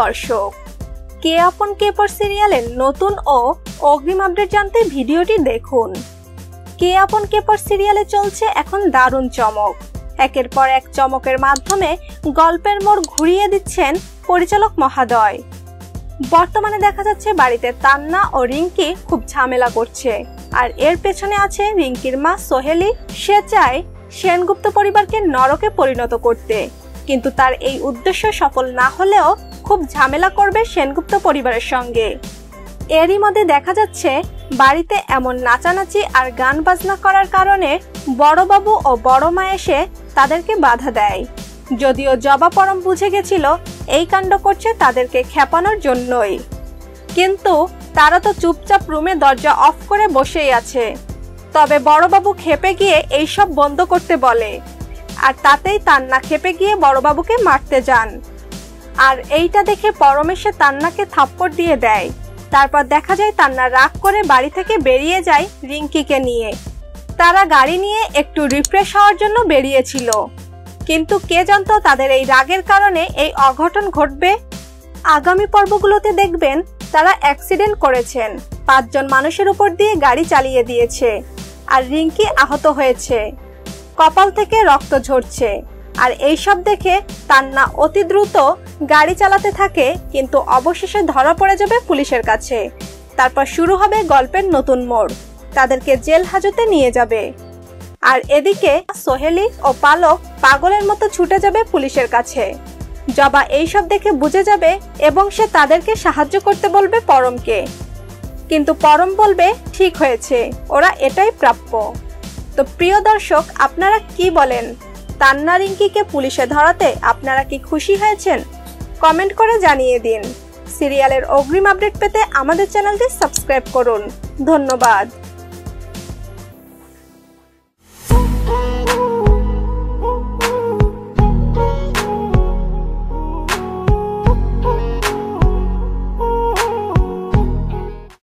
দর্শক, কে আপন কে পর সিরিয়ালের নতুন ও অগ্রিম আপডেট জানতে ভিডিওটি দেখুন। কে আপন কে পর সিরিয়ালে চলছে এখন দারুণ চমক। একের পর এক চমকের মাধ্যমে গল্পের মোড় ঘুরিয়ে দিচ্ছেন পরিচালক মহোদয়। বর্তমানে দেখা যাচ্ছে বাড়িতে তান্না ও রিঙ্কি খুব ঝামেলা করছে, আর এর পেছনে আছে রিঙ্কির মা সোহেলি। সে চায় সেনগুপ্ত পরিবারকে নরকে পরিণত করতে, কিন্তু তার এই উদ্দেশ্য সফল না হলেও খুব ঝামেলা করবে সেনগুপ্ত পরিবারের সঙ্গে। এরই মধ্যে দেখা যাচ্ছে বাড়িতে এমন নাচানাচি আর গান বাজনা করার কারণে বড়বাবু ও বড় মা এসে তাদেরকে বাধা দেয়। যদিও জবা পরম বুঝে গেছিল এই কাণ্ড করছে তাদেরকে খেপানোর জন্যই, কিন্তু তারা তো চুপচাপ রুমে দরজা অফ করে বসেই আছে। তবে বড়বাবু খেপে গিয়ে এইসব বন্ধ করতে বলে, আর তাতেই তান্না খেপে গিয়ে বড়বাবুকে মারতে যান। আর এইটা দেখে পরমেশে তান্নাকে থাপ্পড় দিয়ে দেয়। তারপর দেখা যায় তান্না রাগ করে বাড়ি থেকে বেরিয়ে যায় রিঙ্কিকে নিয়ে। তারা গাড়ি নিয়ে একটু রিফ্রেশ হওয়ার জন্য বেরিয়েছিল, কিন্তু কে জানতো তাদের এই রাগের কারণে এই অঘটন ঘটবে। আগামী পর্বগুলোতে দেখবেন তারা অ্যাক্সিডেন্ট করেছেন, 5 জন মানুষের উপর দিয়ে গাড়ি চালিয়ে দিয়েছে, আর রিঙ্কি আহত হয়েছে, কপাল থেকে রক্ত ঝরছে। আর এইসব দেখে তান্না অতি দ্রুত গাড়ি চালাতে থাকে, কিন্তু অবশেষে ধরা পড়ে যাবে পুলিশের কাছে। তারপর শুরু হবে গল্পের নতুন মোড়, তাদেরকে জেল হাজতে নিয়ে যাবে। আর এদিকে সোহেলি ও পালক পাগলের মতো ছুটে যাবে পুলিশের কাছে। জবা এইসব দেখে বুঝে যাবে এবং সে তাদেরকে সাহায্য করতে বলবে পরমকে, কিন্তু পরম বলবে ঠিক হয়েছে, ওরা এটাই প্রাপ্য। তো প্রিয় দর্শক, আপনারা কি বলেন? তান্না রিঙ্কিকে পুলিশে ধরাতে আপনারা কি খুশি হয়েছেন? কমেন্ট করে জানিয়ে দিন। সিরিয়ালের অগ্রিম আপডেট পেতে আমাদের চ্যানেলটি সাবস্ক্রাইব করুন। ধন্যবাদ।